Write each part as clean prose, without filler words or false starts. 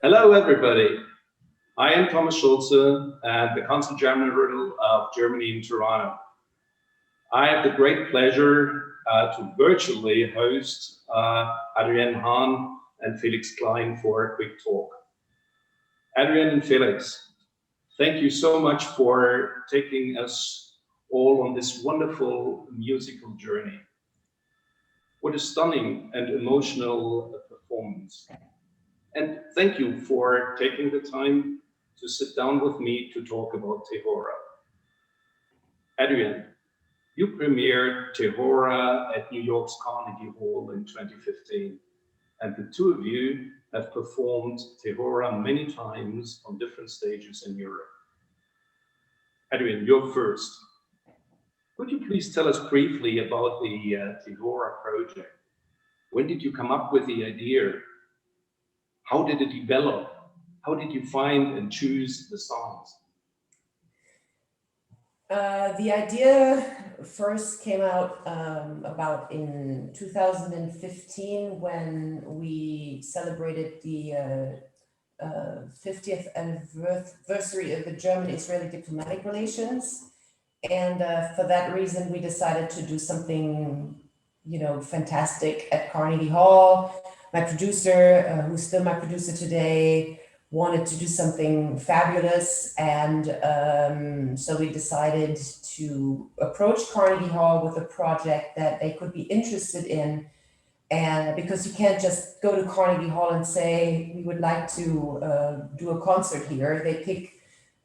Hello, everybody. I am Thomas Schultze, the Consul General of Germany in Toronto. I have the great pleasure to virtually host Adrienne Haan and Felix Klein for a quick talk. Adrienne and Felix, thank you so much for taking us all on this wonderful musical journey. What a stunning and emotional performance. And thank you for taking the time to sit down with me to talk about Tehorah. Adrienne, you premiered Tehorah at New York's Carnegie Hall in 2015, and the two of you have performed Tehorah many times on different stages in Europe. Adrienne, you're first. Could you please tell us briefly about the Tehorah project? When did you come up with the idea? How did it develop? How did you find and choose the songs? The idea first came out about in 2015 when we celebrated the 50th anniversary of the German-Israeli diplomatic relations. And for that reason, we decided to do something, fantastic at Carnegie Hall. My producer, who's still my producer today, wanted to do something fabulous. And so we decided to approach Carnegie Hall with a project that they could be interested in. And because you can't just go to Carnegie Hall and say, we would like to do a concert here. They pick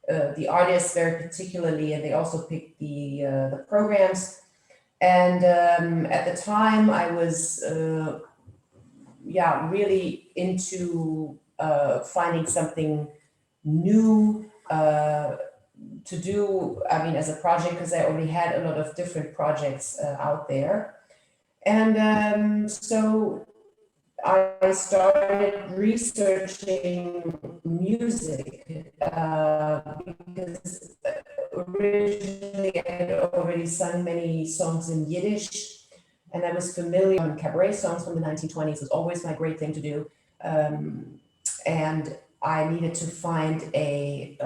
the artists very particularly, and they also pick the programs. And at the time I was, really into finding something new to do, as a project, because I already had a lot of different projects out there. And so I started researching music because originally I had already sung many songs in Yiddish, and I was familiar with cabaret songs from the 1920s. It was always my great thing to do. And I needed to find a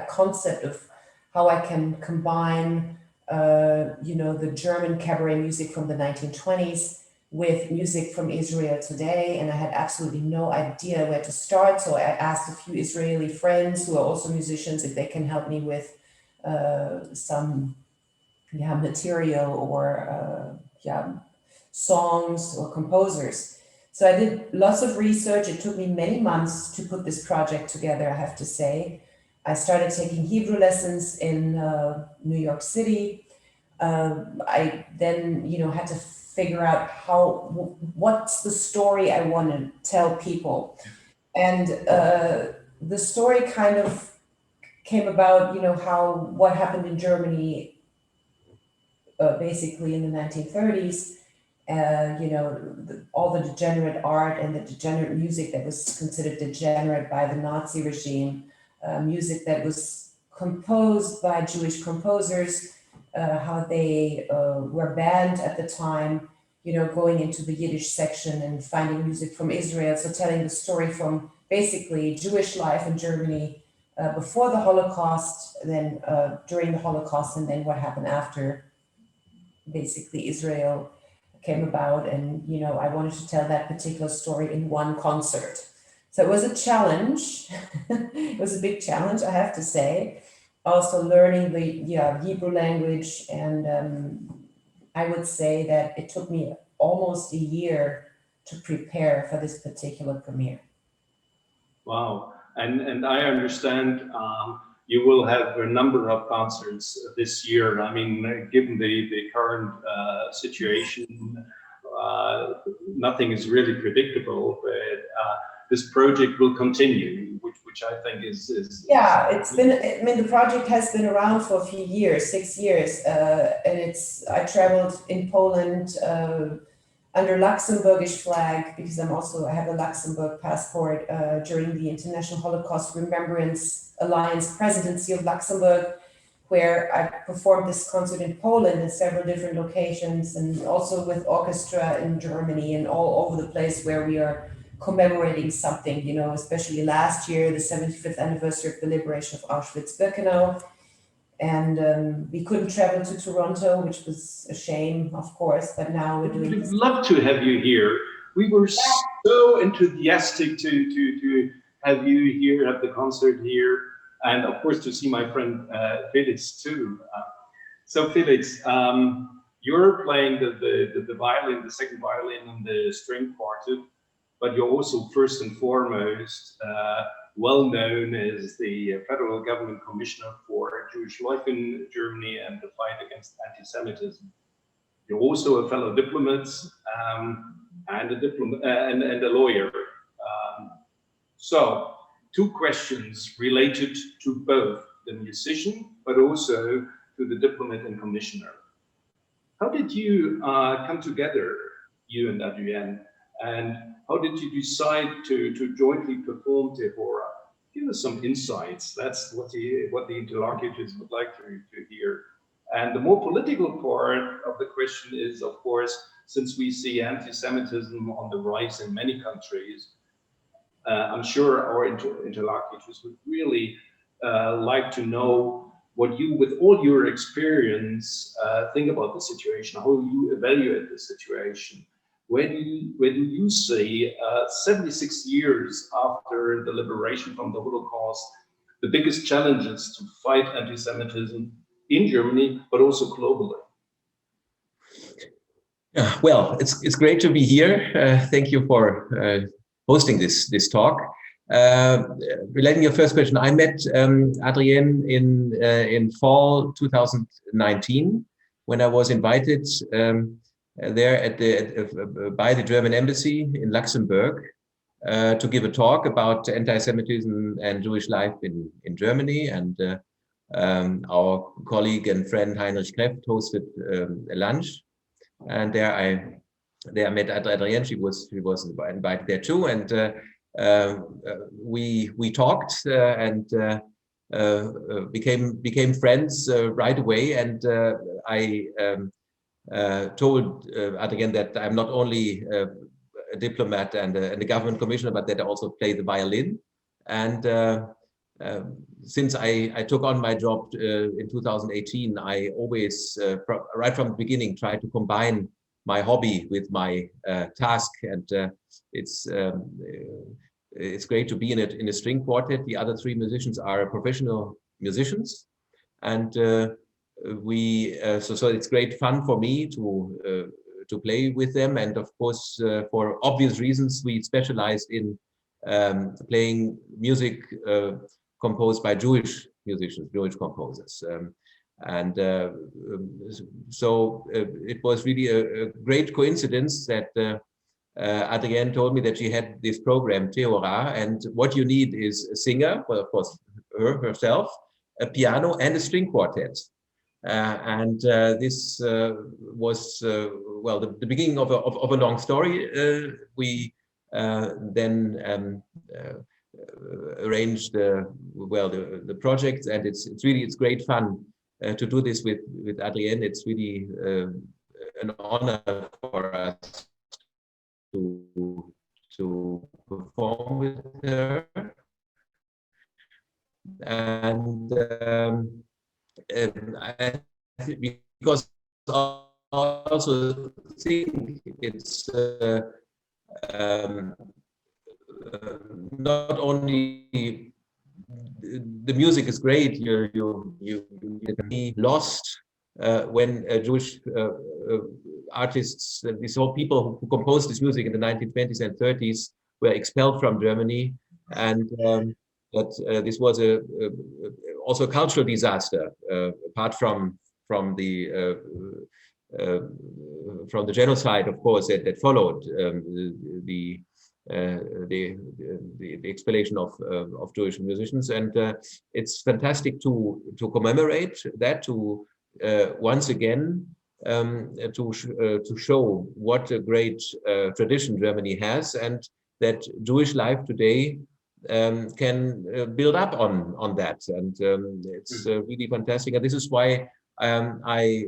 concept of how I can combine, the German cabaret music from the 1920s with music from Israel today. And I had absolutely no idea where to start. So I asked a few Israeli friends who are also musicians if they can help me with some material or songs or composers. So I did lots of research. It took me many months to put this project together, I have to say. I started taking Hebrew lessons in New York City. I then, had to figure out what's the story I want to tell people. And the story kind of came about, what happened in Germany basically in the 1930s. All the degenerate art and the degenerate music that was considered degenerate by the Nazi regime, music that was composed by Jewish composers, how they were banned at the time, going into the Yiddish section and finding music from Israel. So telling the story from basically Jewish life in Germany before the Holocaust, then during the Holocaust, and then what happened after basically Israel came about. And, I wanted to tell that particular story in one concert. So it was a challenge. It was a big challenge, I have to say. Also learning the Hebrew language. And I would say that it took me almost a year to prepare for this particular premiere. Wow. And I understand you will have a number of concerts this year. I mean, given the current situation, nothing is really predictable, but this project will continue, which I think is yeah, it's been, the project has been around for a few years, 6 years, and I traveled in Poland under Luxembourgish flag, because I have a Luxembourg passport, during the International Holocaust Remembrance Alliance presidency of Luxembourg, where I performed this concert in Poland in several different locations, and also with orchestra in Germany and all over the place where we are commemorating something, you know, especially last year, the 75th anniversary of the liberation of Auschwitz-Birkenau. And we couldn't travel to Toronto, which was a shame, of course, but now we're doing We'd this. love to have you here. We were so enthusiastic to have you here, have the concert here, and of course to see my friend Felix too. So Felix, you're playing the violin, the second violin and the string quartet, but you're also first and foremost well known as the federal government commissioner for Jewish life in Germany and the fight against anti-Semitism. You're also a fellow diplomat and a lawyer. So, two questions related to both the musician, but also to the diplomat and commissioner. How did you come together, you and Adrienne, and how did you decide to jointly perform Tehorah? Give us some insights. That's what the interlocutors would like to hear. And the more political part of the question is, of course, since we see anti-Semitism on the rise in many countries, I'm sure our interlocutors would really like to know what you, with all your experience, think about the situation, how you evaluate the situation. Where do you see, 76 years after the liberation from the Holocaust, the biggest challenges to fight anti-Semitism in Germany, but also globally? Well, it's great to be here. Thank you for hosting this talk. Relating your first question, I met Adrienne in fall 2019 when I was invited there by the German embassy in Luxembourg to give a talk about anti-Semitism and Jewish life in Germany. And our colleague and friend Heinrich Kreft hosted a lunch. And there I met Adrienne. She was invited there too, and we talked and became friends right away. And I told Adrienne that I'm not only a diplomat and a government commissioner, but that I also play the violin. And since I took on my job in 2018, I always, right from the beginning, tried to combine my hobby with my task. And it's great to be in a string quartet. The other three musicians are professional musicians, and so it's great fun for me to play with them. And of course, for obvious reasons, we specialized in playing music composed by Jewish musicians, Jewish composers. So it was really a great coincidence that Adrienne told me that she had this program, Tehorah, and what you need is a singer, well, of course, herself, a piano, and a string quartet. This was, well, the beginning of a long story. We then arranged the project, and it's great fun to do this with Adrienne. It's really an honor for us to perform with her, and because I also think it's not only the music is great, you can be lost when Jewish artists, these whole people who composed this music in the 1920s and 30s were expelled from Germany, and that this was also a cultural disaster, apart from the genocide, of course, that followed the expellation of Jewish musicians. And it's fantastic to commemorate that, to once again to show what a great tradition Germany has, and that Jewish life today can build up on that. And it's really fantastic. And this is why I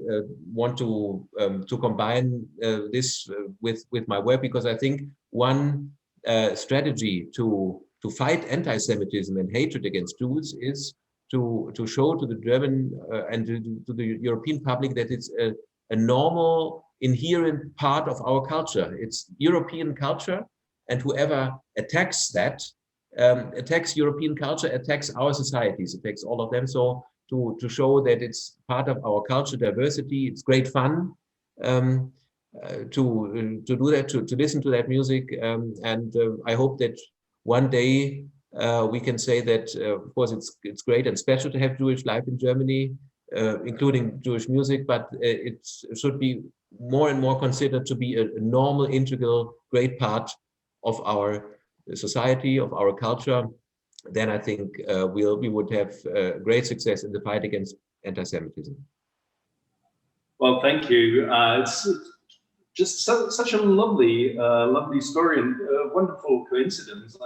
want to combine this with my work, because I think one strategy to fight anti-Semitism and hatred against Jews is to show to the German and to the European public that it's a normal, inherent part of our culture. It's European culture, and whoever attacks that, attacks European culture, attacks our societies, attacks all of them. So to show that it's part of our culture, diversity, it's great fun to do that, to listen to that music, and I hope that one day we can say that, of course, it's great and special to have Jewish life in Germany, including Jewish music, but it should be more and more considered to be a normal, integral, great part of our society, of our culture. Then I think we would have great success in the fight against anti-Semitism. Well, thank you. It's just such a lovely, lovely story and wonderful coincidence.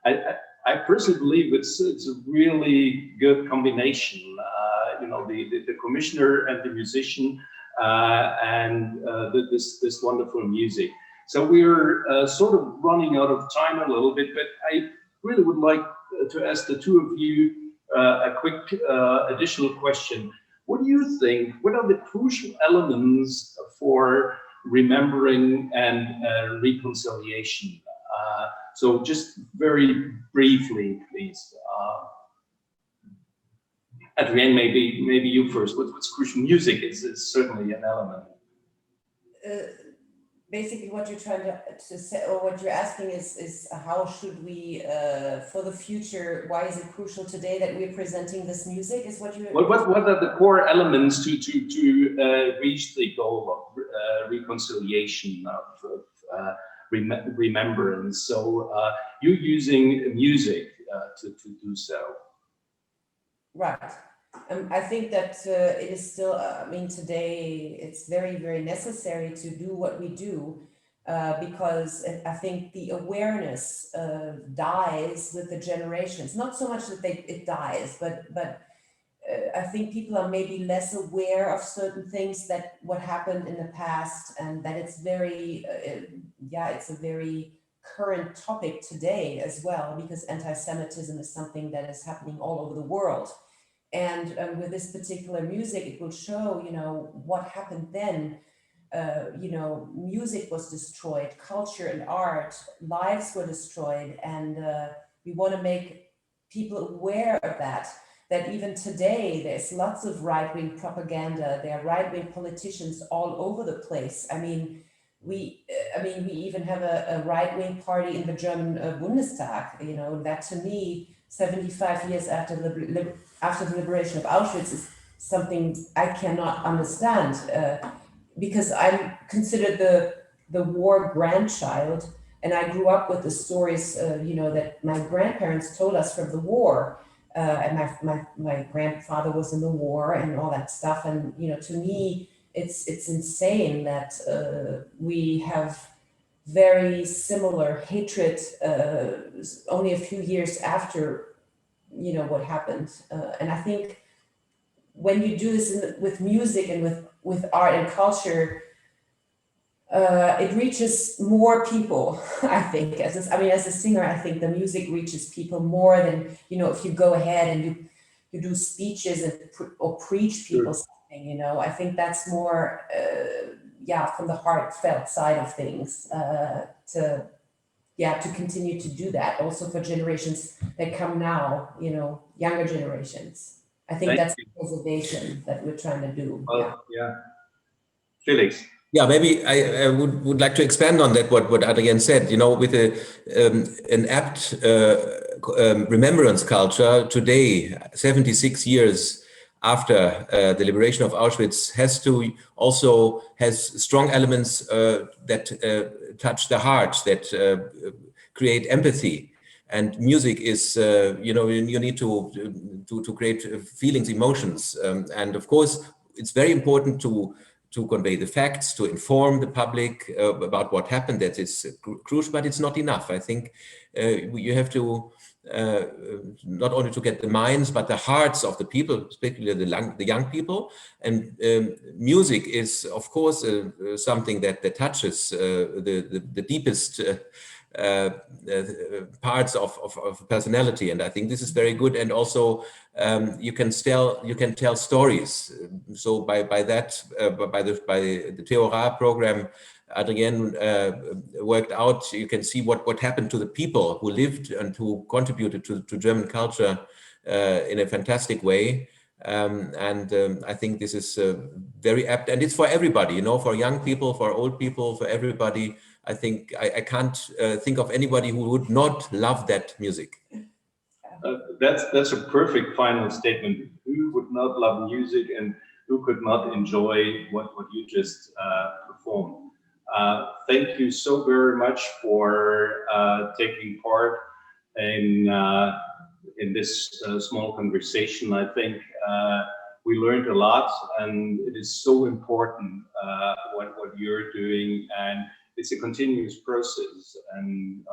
And I personally believe it's a really good combination. You know, the commissioner and the musician, and this wonderful music. So we're sort of running out of time a little bit, but I really would like to ask the two of you a quick additional question. What do you think? What are the crucial elements for remembering and reconciliation? So just very briefly, please. Adrienne, maybe you first. What's crucial? Music is certainly an element. Basically, what you're trying to say, or what you're asking is how should we, for the future, why is it crucial today that we're presenting this music? Is what you? Well, what are the core elements to reach the goal of reconciliation, of remembrance? So you're using music to do so. Right. I think that it is still, I mean, today it's very, very necessary to do what we do because I think the awareness dies with the generations. Not so much that it dies, but I think people are maybe less aware of certain things, that what happened in the past, and that it's very, it's a very current topic today as well, because anti-Semitism is something that is happening all over the world. And with this particular music, it will show, you know, what happened then. You know, music was destroyed, culture and art, lives were destroyed. And we want to make people aware of that even today, there's lots of right-wing propaganda. There are right-wing politicians all over the place. I mean, we even have a right-wing party in the German Bundestag, you know, that to me, 75 years after the liberation of Auschwitz is something I cannot understand, because I'm considered the war grandchild, and I grew up with the stories, you know, that my grandparents told us from the war, and my grandfather was in the war and all that stuff, and you know, to me, it's insane that we have very similar hatred only a few years after, you know, what happened. And I think when you do this with music and with art and culture, it reaches more people, I think. As a singer, I think the music reaches people more than, you know, if you go ahead and you do speeches or preach people something, you know. I think that's more, from the heartfelt side of things, to continue to do that also for generations that come now, you know, younger generations. I think that's the preservation that we're trying to do. Felix. Yeah, maybe I would like to expand on that, what Adrienne said, you know, with an apt remembrance culture today, 76 years after the liberation of Auschwitz, has strong elements that touch the heart, that create empathy. And music is, you know, you need to create feelings, emotions. And of course, it's very important to convey the facts, to inform the public about what happened. That is crucial, but it's not enough. I think you have to not only to get the minds, but the hearts of the people, especially the young people. And music is, of course, something that touches the deepest parts of personality, and I think this is very good. And also you can tell stories. So by the Tehorah program, Adrienne worked out. You can see what happened to the people who lived and who contributed to German culture in a fantastic way. I think this is very apt, and it's for everybody, you know, for young people, for old people, for everybody. I think I can't think of anybody who would not love that music. That's a perfect final statement. Who would not love music, and who could not enjoy what you just performed? Thank you so very much for taking part in this small conversation. I think we learned a lot, and it is so important what you're doing, and it's a continuous process. And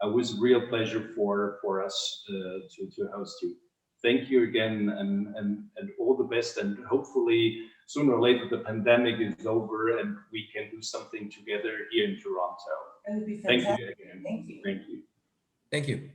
it was a real pleasure for us to host you. Thank you again, and all the best. And hopefully, sooner or later, the pandemic is over, and we can do something together here in Toronto. That would be Thank fantastic. you again. Thank you. Thank you. Thank you.